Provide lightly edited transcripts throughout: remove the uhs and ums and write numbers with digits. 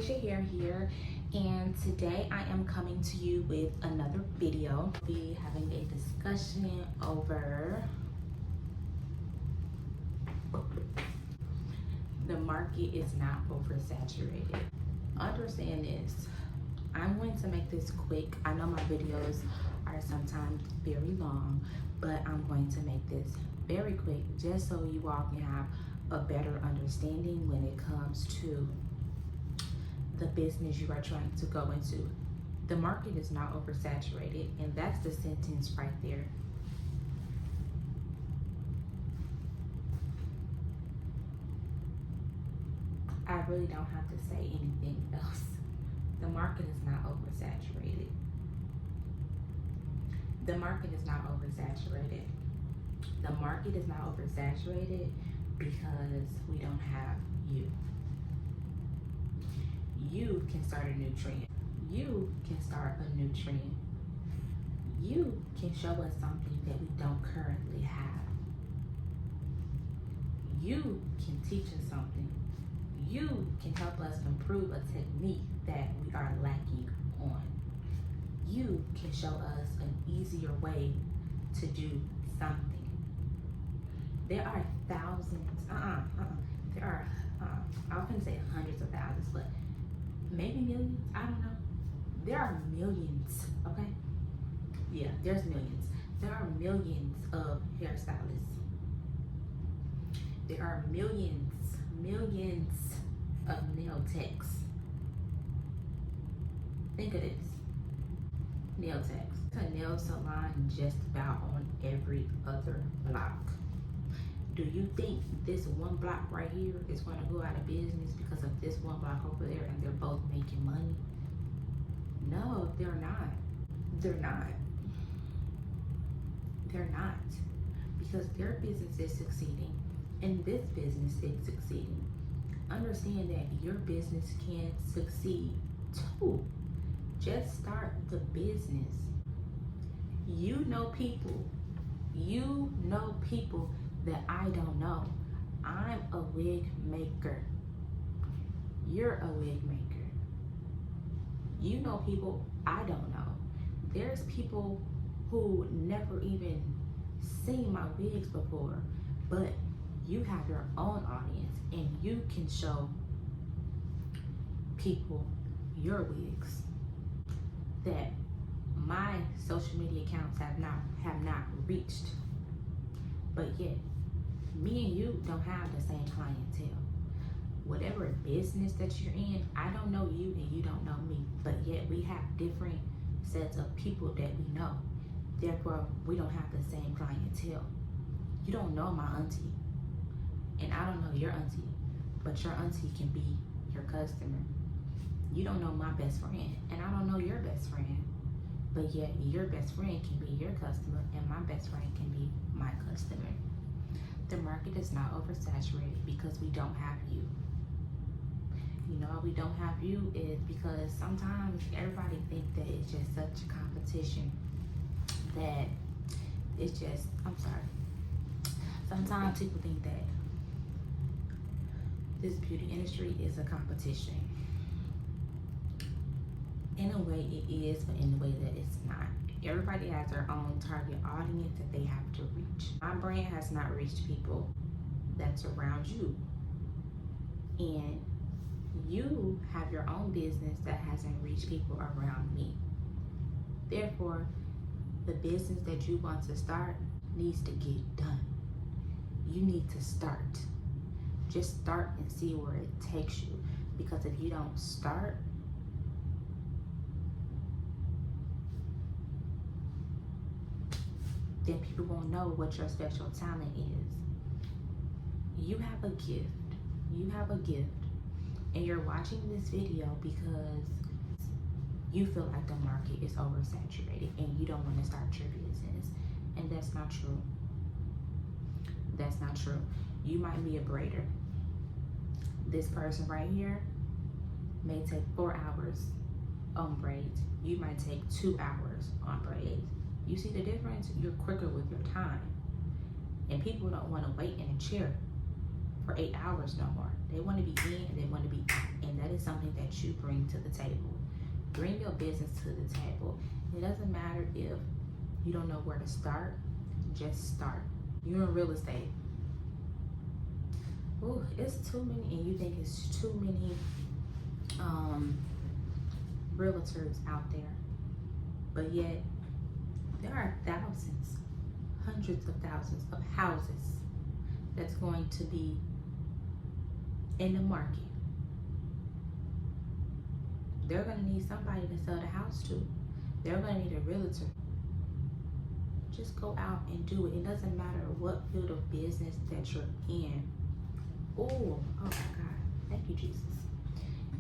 Iamdejahair here, and today I am coming to you with another video. We'll be having a discussion over the market is not oversaturated. Understand this. I'm going to make this quick. I know my videos are sometimes very long, but I'm going to make this very quick just so you all can have a better understanding when it comes to the business you are trying to go into. The market is not oversaturated, and that's the sentence right there. I really don't have to say anything else. The market is not oversaturated. The market is not oversaturated. The market is not oversaturated because we don't have you. You can start a new trend. You can start a new trend. You can show us something that we don't currently have. You can teach us something. You can help us improve a technique that we are lacking on. You can show us an easier way to do something. There are thousands, there are, I was gonna say hundreds of thousands, but maybe millions, I don't know. There are millions, okay? Yeah, there's millions. There are millions of hairstylists. There are millions of nail techs. Think of this, nail techs. A nail salon just about on every other block. Do you think this one block right here is going to go out of business because of this one block over there and they're both making money? No, they're not. They're not. They're not. Because their business is succeeding and this business is succeeding. Understand that your business can succeed too. Just start the business. You know people. You know people that I don't know. I'm a wig maker. You're a wig maker. You know people I don't know. There's people who never even seen my wigs before, but you have your own audience and you can show people your wigs that my social media accounts have not reached. But yet, me and you don't have the same clientele. Whatever business that you're in, I don't know you and you don't know me, but yet we have different sets of people that we know. Therefore, we don't have the same clientele. You don't know my auntie, and I don't know your auntie, but your auntie can be your customer. You don't know my best friend, and I don't know your best friend, but yet your best friend can be your customer, and my best friend can be my customer. The market is not oversaturated because we don't have you. You know why we don't have you is because sometimes everybody thinks that it's just such a competition that it's just, sometimes people think that this beauty industry is a competition. In a way it is, but in a way that it's not. Everybody has their own target audience that they have to reach. My brand has not reached people that's around you. And you have your own business that hasn't reached people around me. Therefore, the business that you want to start needs to get done. You need to start. Just start and see where it takes you. Because if you don't start, then people won't know what your special talent is. You have a gift. You have a gift. And you're watching this video because you feel like the market is oversaturated and you don't want to start your business. And that's not true. That's not true. You might be a braider. This person right here may take 4 hours on braids. You might take 2 hours on braids. You see the difference? You're quicker with your time. And people don't want to wait in a chair. for 8 hours no more. They want to be in and they want to be out. And that is something that you bring to the table. Bring your business to the table. It doesn't matter if you don't know where to start, just start. You're in real estate. Ooh, it's too many, and you think it's too many realtors out there. But yet, there are thousands, hundreds of thousands of houses that's going to be in the market. They're going to need somebody to sell the house to. They're going to need a realtor. Just go out and do it. It doesn't matter what field of business that you're in. Oh my God. Thank you, Jesus.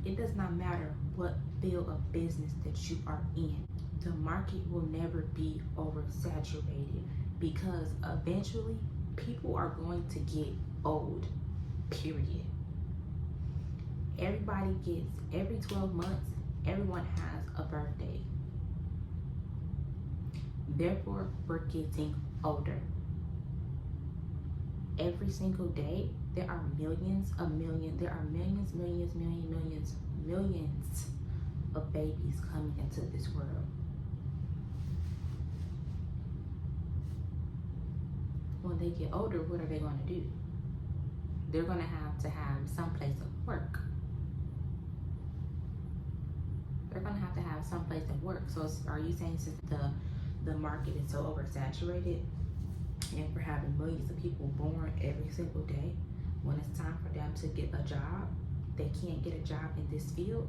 It does not matter what field of business that you are in. The market will never be oversaturated because eventually people are going to get old, period. Everybody gets, every 12 months, everyone has a birthday. Therefore, we're getting older. Every single day, there are millions of babies coming into this world. When they get older, what are they going to do? They're going to have some place to work. They're going to have some place to work. So are you saying since the market is so oversaturated and we're having millions of people born every single day, when it's time for them to get a job, they can't get a job in this field?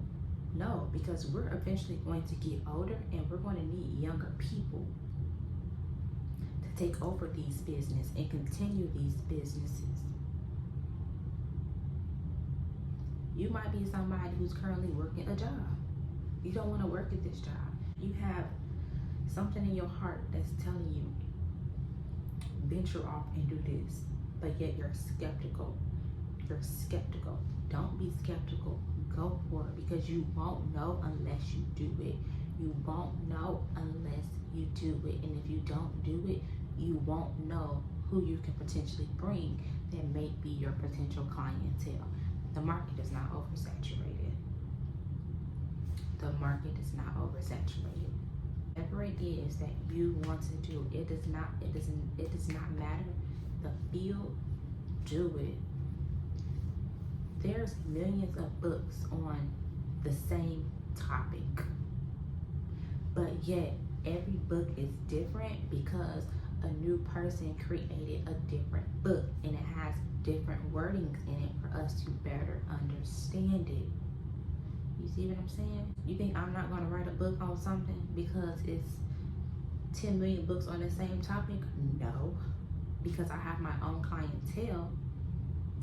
No, because we're eventually going to get older and we're going to need younger people to take over these businesses and continue these businesses. You might be somebody who's currently working a job. You don't want to work at this job. You have something in your heart that's telling you, venture off and do this, but yet you're skeptical. You're skeptical. Don't be skeptical. Go for it, because you won't know unless you do it. You won't know unless you do it. And if you don't do it, you won't know who you can potentially bring that may be your potential clientele. The market is not oversaturated. The market is not oversaturated. Whatever it is that you want to do, it does not matter the field, do it. There's millions of books on the same topic, but yet every book is different because a new person created a different book and it has different wordings in it for us to better understand it. You see what I'm saying? You think I'm not going to write a book on something because it's 10 million books on the same topic? No, because I have my own clientele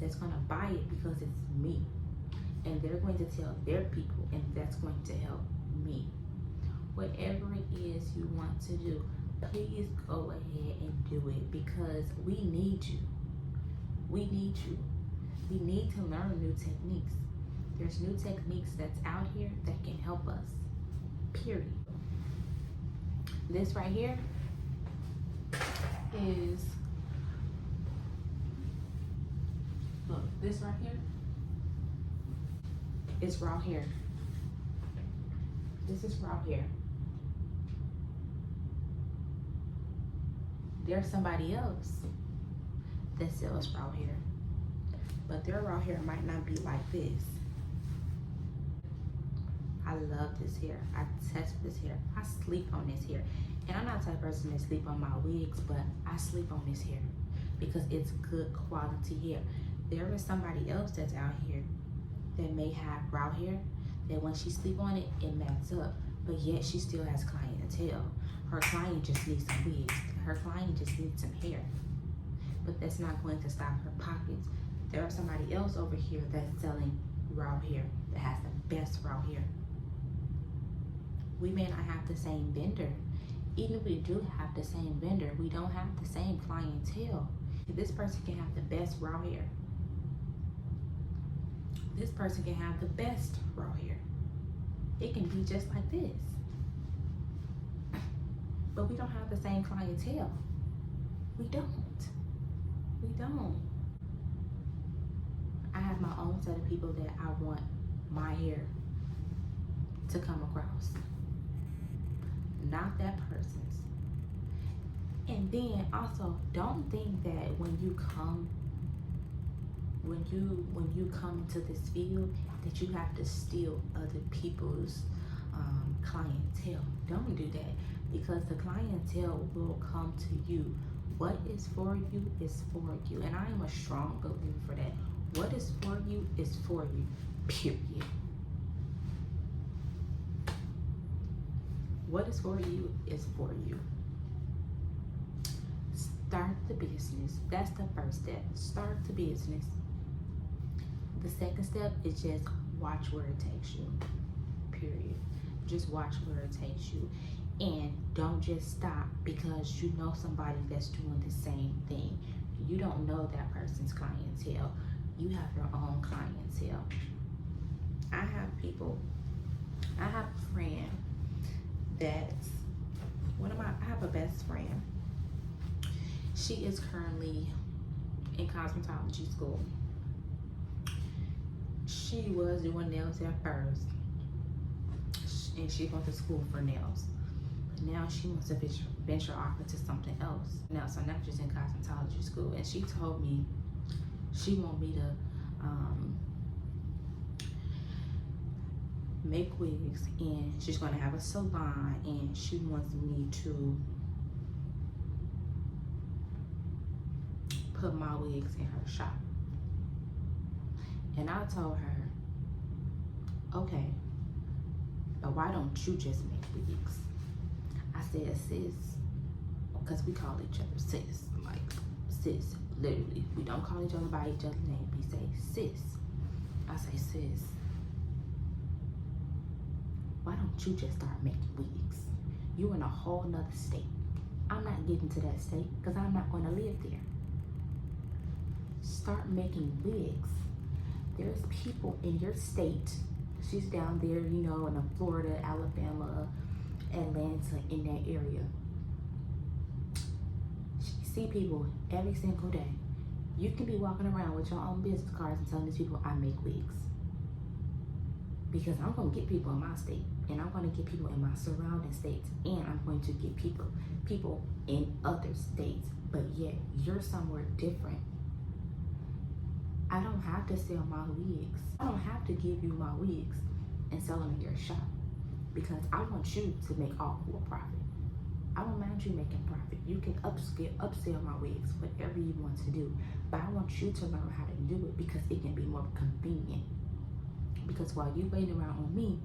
that's going to buy it because it's me. And they're going to tell their people, and that's going to help me. Whatever it is you want to do, please go ahead and do it, because we need you. We need you. We need to learn new techniques. There's new techniques that's out here that can help us, period. This right here is, look, this right here is raw hair. This is raw hair. There's somebody else that sells raw hair, but their raw hair might not be like this. I love this hair. I test this hair. I sleep on this hair. And I'm not the type of person that sleep on my wigs, but I sleep on this hair because it's good quality hair. There is somebody else that's out here that may have raw hair that when she sleep on it, it mats up, but yet she still has clientele. Her client just needs some wigs. Her client just needs some hair, but that's not going to stop her pockets. There is somebody else over here that's selling raw hair that has the best raw hair. We may not have the same vendor. Even if we do have the same vendor, we don't have the same clientele. This person can have the best raw hair. This person can have the best raw hair. It can be just like this. But we don't have the same clientele. We don't. We don't. I have my own set of people that I want my hair to come across, not that person's. And then also, don't think that when you come into this field that you have to steal other people's clientele. Don't do that, because the clientele will come to you. What is for you is for you, and I am a strong believer for that. What is for you is for you, period. What is for you is for you. Start the business. That's the first step. Start the business. The second step is just watch where it takes you, period. Just watch where it takes you. And don't just stop because you know somebody that's doing the same thing. You don't know that person's clientele. You have your own clientele. I have a friend that's I have a best friend. She is currently in cosmetology school. She was doing nails at first, and she went to school for nails. But now she wants to venture off into something else. So now she's in cosmetology school, and she told me she want me to make wigs, and she's going to have a salon, and she wants me to put my wigs in her shop. And I told her, okay, but why don't you just make wigs? I said, sis, because we call each other sis, like sis, literally. We don't call each other by each other's name. We say sis. I say, sis, why don't you just start making wigs? You're in a whole nother state. I'm not getting to that state because I'm not going to live there. Start making wigs. There's people in your state. She's down there, in the Florida, Alabama, Atlanta, in that area. She see people every single day. You can be walking around with your own business cards and telling these people, I make wigs. Because I'm going to get people in my state, and I'm going to get people in my surrounding states, and I'm going to get people in other states, but yet you're somewhere different. I don't have to sell my wigs. I don't have to give you my wigs and sell them in your shop, because I want you to make all full profit. I don't mind you making profit. You can upsell my wigs, whatever you want to do, but I want you to learn how to do it because it can be more convenient. Because while you waiting around on me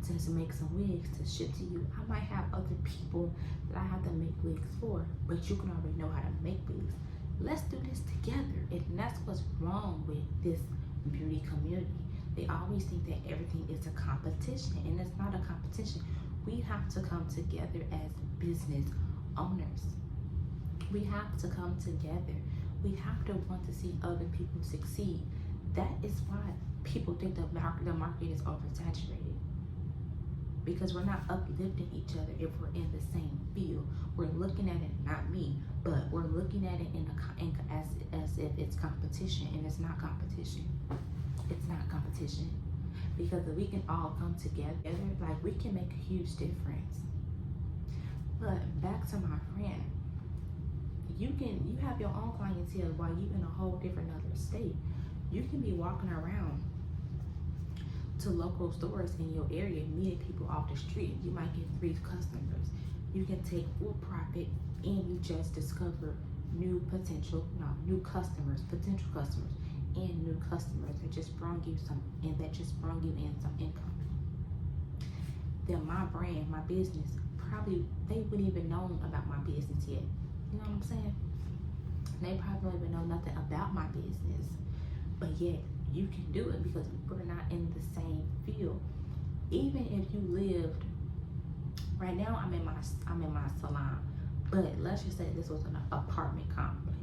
to make some wigs to ship to you, I might have other people that I have to make wigs for, but you can already know how to make wigs. Let's do this together. And that's what's wrong with this beauty community. They always think that everything is a competition, and it's not a competition. We have to come together as business owners. We have to come together. We have to want to see other people succeed. That is why people think the market is oversaturated, because we're not uplifting each other if we're in the same field. We're looking at it, not me, but we're looking at it as if it's competition, and it's not competition. It's not competition, because if we can all come together, like, we can make a huge difference. But back to my friend, you have your own clientele while you in a whole different other state. You can be walking around to local stores in your area, meeting people off the street. You might get 3 customers. You can take full profit, and you just discover potential customers, and new customers that just brought you in some income. Then my brand, my business, probably they wouldn't even know about my business yet. You know what I'm saying? They probably don't even know nothing about my business, but yet you can do it because we're not in the same field. Even if you lived right now, I'm in my salon, but let's just say this was an apartment complex.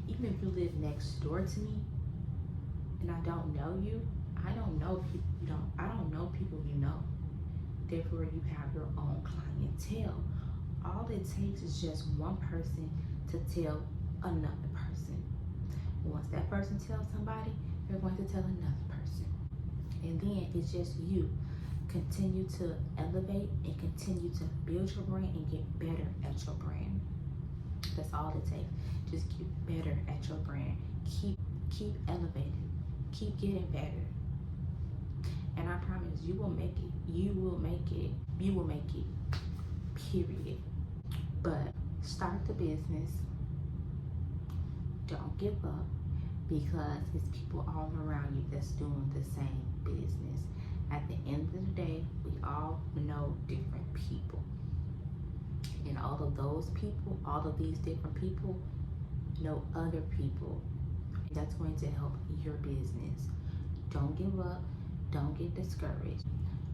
Even if you live next door to me and I don't know you, I don't know people you know. Therefore, you have your own clientele. All it takes is just one person to tell another person. Once that person tells somebody, You're going to tell another person. And then it's just you. Continue to elevate and continue to build your brand and get better at your brand. That's all it takes. Just get better at your brand. Keep elevating. Keep getting better. And I promise you will make it. You will make it. You will make it. Period. But start the business. Don't give up, because it's people all around you that's doing the same business. At the end of the day, we all know different people. And all of those people, all of these different people know other people. That's going to help your business. Don't give up. Don't get discouraged.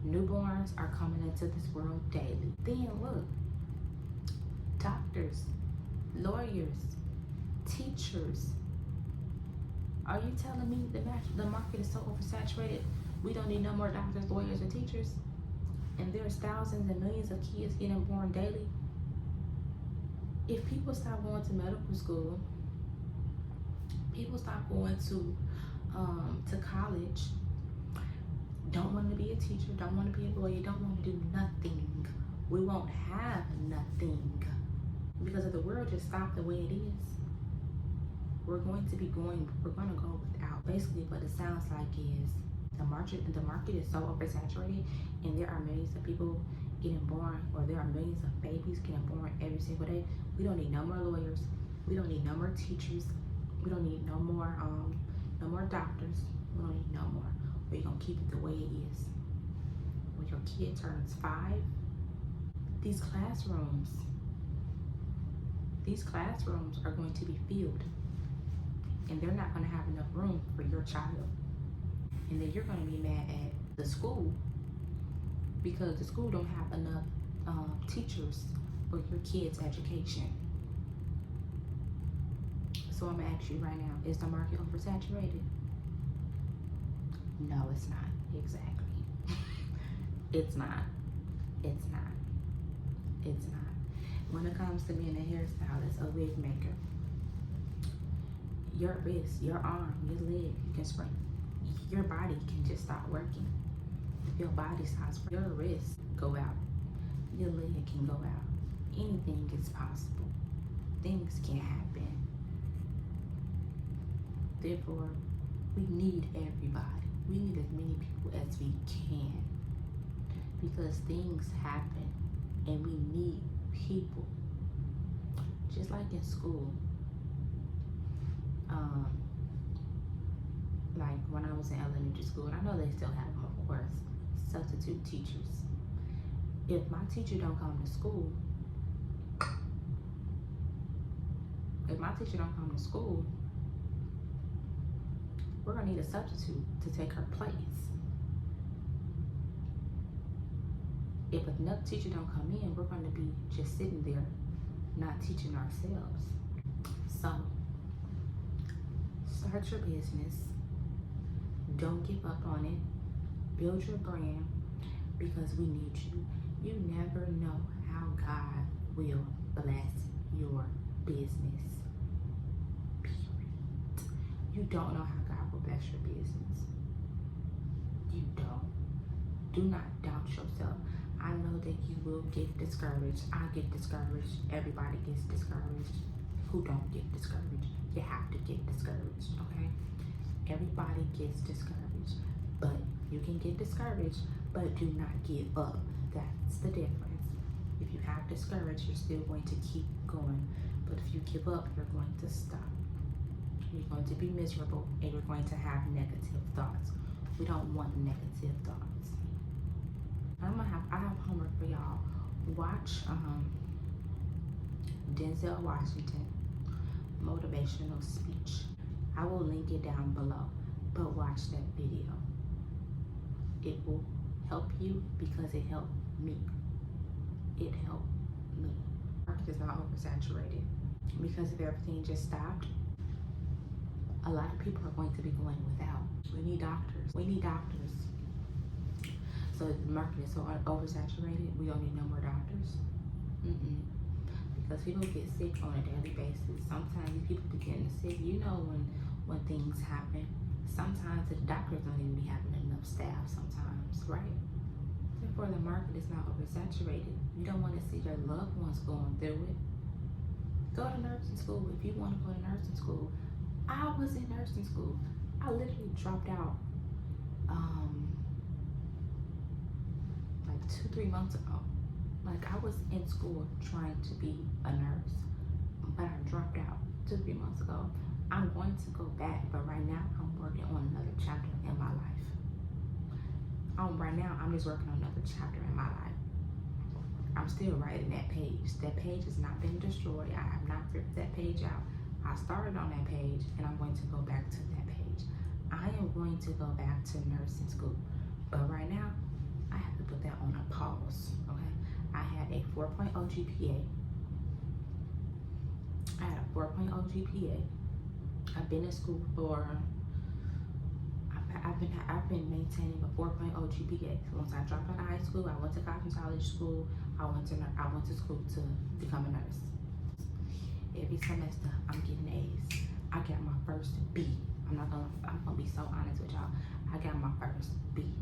Newborns are coming into this world daily. Then look, doctors, lawyers, teachers. Are you telling me the market is so oversaturated? We don't need no more doctors, lawyers, and teachers? And there's thousands and millions of kids getting born daily. If people stop going to medical school, people stop going to college, don't want to be a teacher, don't want to be a lawyer, don't want to do nothing, we won't have nothing, because if the world just stopped the way it is, we're going to go without. Basically what it sounds like is the market is so oversaturated, and there are millions of people getting born, or there are millions of babies getting born every single day. We don't need no more lawyers, we don't need no more teachers, we don't need no more doctors, we don't need no more. We're gonna keep it the way it is. When your kid turns 5, these classrooms are going to be filled, and they're not gonna have enough room for your child. And then you're gonna be mad at the school because the school don't have enough teachers for your kids' education. So I'm gonna ask you right now, is the market oversaturated? No, it's not. Exactly. It's not. It's not. It's not. When it comes to being a hairstylist, a wig maker, your wrist, your arm, your leg, you can spring. Your body can just stop working. If your body stops, your wrist go out. Your leg can go out. Anything is possible. Things can happen. Therefore, we need everybody. We need as many people as we can, because things happen and we need people. Just like in school, like when I was in elementary school, and I know they still have them, of course, substitute teachers. If my teacher don't come to school, we're gonna need a substitute to take her place. If another teacher don't come in, we're gonna be just sitting there, not teaching ourselves. So, start your business. Don't give up on it. Build your brand, because we need you. You never know how God will bless your business. Period. You don't know how God will bless your business. You don't. Do not doubt yourself. I know that you will get discouraged. I get discouraged. Everybody gets discouraged. Who don't get discouraged? You have to get discouraged, okay? Everybody gets discouraged. But you can get discouraged, but do not give up. That's the difference. If you have discouraged, you're still going to keep going. But if you give up, you're going to stop. You're going to be miserable, and you're going to have negative thoughts. We don't want negative thoughts. I have homework for y'all. Watch Denzel Washington motivational speech. I will link it down below, but watch that video. It will help you because it helped me. It helped me. The market is not oversaturated, because if everything just stopped, a lot of people are going to be going without. We need doctors. We need doctors. So the market is so oversaturated, we don't need no more doctors. Because people get sick on a daily basis. Sometimes people be getting sick. You know when things happen. Sometimes the doctors don't even be having enough staff sometimes, right? Therefore, the market is not oversaturated. You don't want to see your loved ones going through it. Go to nursing school if you want to go to nursing school. I was in nursing school. I literally dropped out like 2-3 months ago. Like, I was in school trying to be a nurse, but I dropped out 2-3 months ago. I'm going to go back, but right now I'm working on another chapter in my life. Right now I'm just working on another chapter in my life. I'm still writing that page. That page has not been destroyed. I have not ripped that page out. I started on that page and I'm going to go back to that page. I am going to go back to nursing school, but right now I have to put that on a pause, okay? I had a 4.0 GPA. I had a 4.0 GPA. I've been in school for, I've been maintaining a 4.0 GPA. Once I dropped out of high school, I went to cosmetology school. I went to school to become a nurse. Every semester, I'm getting A's. I got my first B. I'm gonna be so honest with y'all. I got my first B.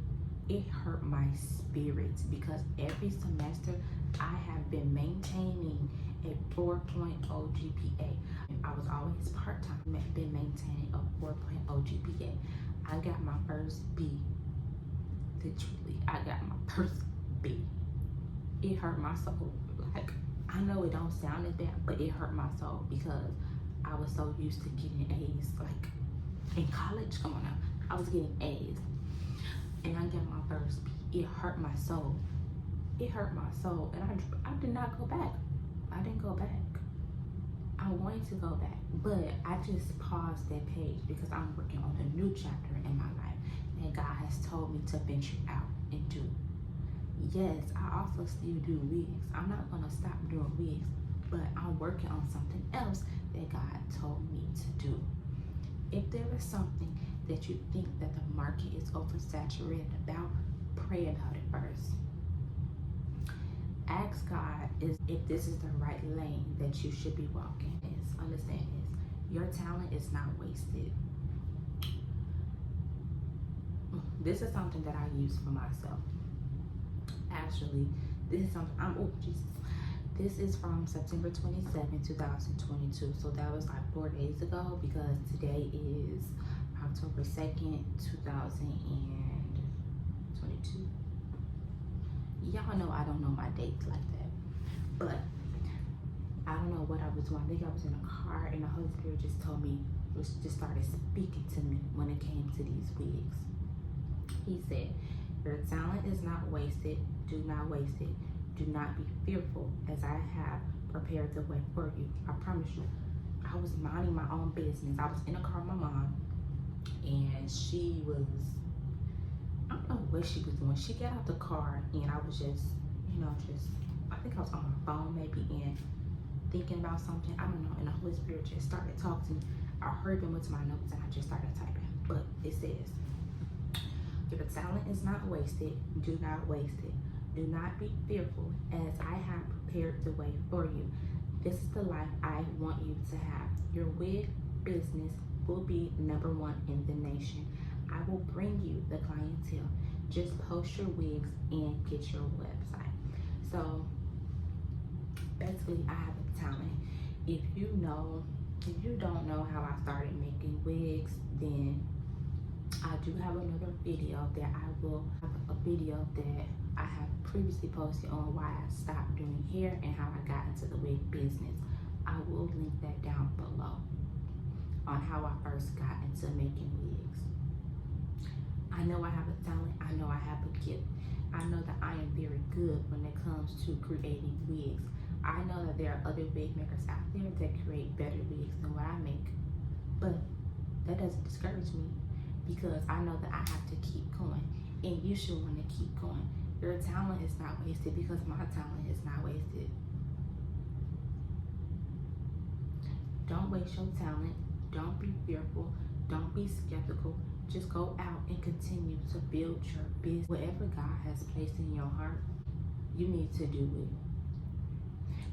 It hurt my spirit because every semester I have been maintaining a 4.0 GPA. I was always part-time, been maintaining a 4.0 GPA. I got my first B. Literally, I got my first B. It hurt my soul. Like, I know it don't sound as bad, but it hurt my soul because I was so used to getting A's. Like, in college, come on now, I was getting A's. And I got my first B. It hurt my soul. It hurt my soul. And I did not go back. I didn't go back. I'm going to go back, but I just paused that page because I'm working on a new chapter in my life that God has told me to venture out and do. Yes, I also still do wigs. I'm not gonna stop doing wigs, but I'm working on something else that God told me to do. If there is something that you think that the market is oversaturated about, pray about it first. Ask God if this is the right lane that you should be walking. Understand this. Your talent is not wasted. This is something that I use for myself. Actually, this is something This is from September 27, 2022. So that was like 4 days ago because today is October 2nd, 2022. Y'all know I don't know my dates like that, but I don't know what I was doing. I think I was in a car and the Holy Spirit just told me, just started speaking to me when it came to these wigs. He said, your talent is not wasted. Do not waste it. Do not be fearful as I have prepared the way for you. I promise you. I was minding my own business. I was in a car with my mom and she was, I don't know what she was doing. She got out the car and I was just, I think I was on my phone maybe and thinking about something. I don't know. And the Holy Spirit just started talking to me. I heard them with my notes and I just started typing. But it says, your talent is not wasted. Do not waste it. Do not be fearful as I have prepared the way for you. This is the life I want you to have. Your wig business will be #1 in the nation. I will bring you the clientele. Just post your wigs and get your website. So basically, I have a talent. If you don't know how I started making wigs, then I do have another video that I have previously posted on why I stopped doing hair and how I got into the wig business. I will link that down below on how I first got into making wigs. I know I have a talent. I know I have a gift. I know that I am very good when it comes to creating wigs. I know that there are other wig makers out there that create better wigs than what I make, but that doesn't discourage me because I know that I have to keep going, and you should want to keep going. Your talent is not wasted because my talent is not wasted. Don't waste your talent. Don't be fearful. Don't be skeptical. Just go out and continue to build your business. Whatever God has placed in your heart, you need to do it.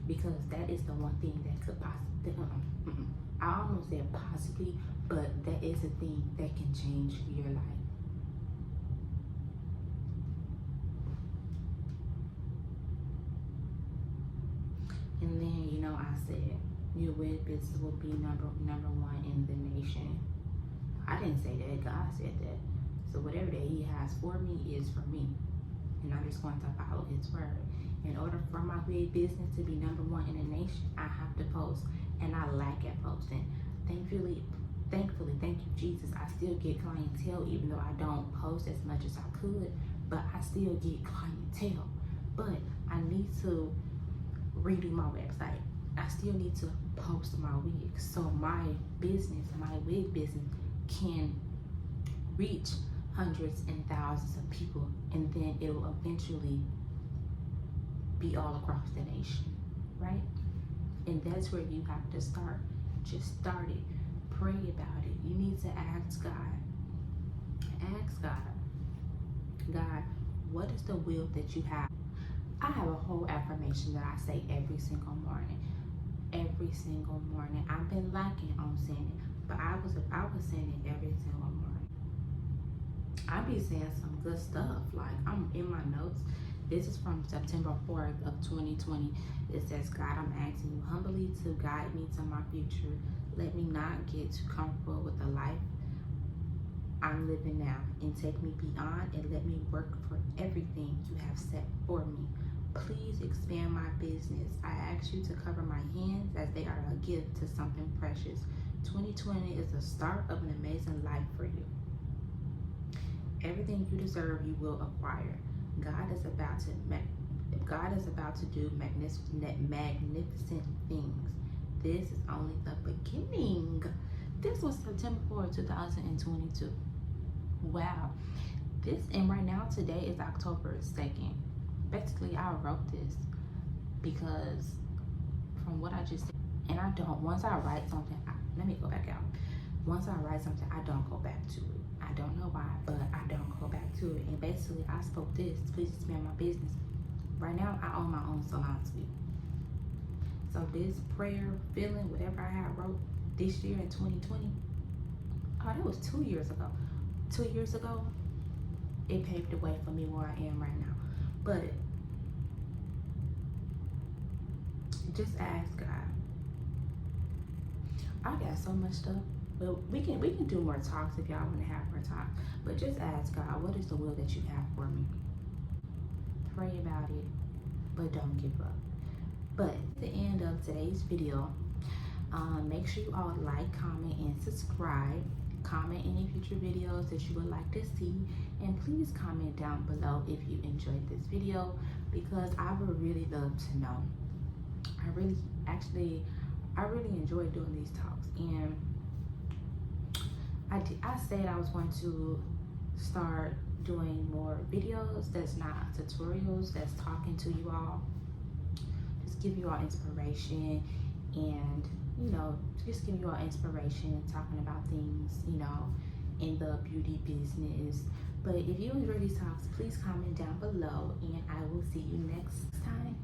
Because that is the one thing that could possibly, I almost said possibly, but that is a thing that can change your life. And then, you know, I said your wig business will be number one in the nation. I didn't say that, God said that. So whatever that he has for me is for me. And I'm just going to follow his word. In order for my wig business to be number one in the nation, I have to post. And I lack at posting. Thankfully, thank you, Jesus, I still get clientele even though I don't post as much as I could, but I still get clientele. But I need to redo my website. I still need to post my wigs so my business, my wig business, can reach hundreds and thousands of people, and then it will eventually be all across the nation, right? And that's where you have to start. Just start it. Pray about it. You need to ask God. Ask God. God, what is the will that you have? I have a whole affirmation that I say every single morning. Every single morning. I've been lacking on saying it, but I was saying it every single morning. I be saying some good stuff. Like, I'm in my notes. This is from September 4th of 2020. It says, God, I'm asking you humbly to guide me to my future. Let me not get too comfortable with the life I'm living now, and take me beyond and let me work for everything you have set for me. Please expand my business. I ask you to cover my hands as they are a gift to something precious. 2020 is the start of an amazing life for you. Everything you deserve, you will acquire. God is about to do magnificent things. This is only the beginning. This was September 4th, 2022. Wow. And right now, today is October 2nd. Basically, I wrote this because from what I just said, and I don't, once I write something, let me go back out. Once I write something, I don't go back to it. I don't know why, but I don't go back to it. And basically, I spoke this, please expand my business. Right now, I own my own salon suite. So this prayer, feeling, whatever I had wrote this year in 2020, oh, that was 2 years ago. 2 years ago, it paved the way for me where I am right now. But just ask God. I got so much stuff, but we can do more talks if y'all want to have more talks. But just ask God, what is the will that you have for me? Pray about it, but don't give up. But at the end of today's video, make sure you all like, comment, and subscribe. Comment any future videos that you would like to see, and please comment down below if you enjoyed this video, because I would really love to know. I really enjoy doing these talks, and I said I was going to start doing more videos that's not tutorials, that's talking to you all, just give you all inspiration, and you know, just give you all inspiration, talking about things, you know, in the beauty business. But if you enjoy these talks, please comment down below, and I will see you next time.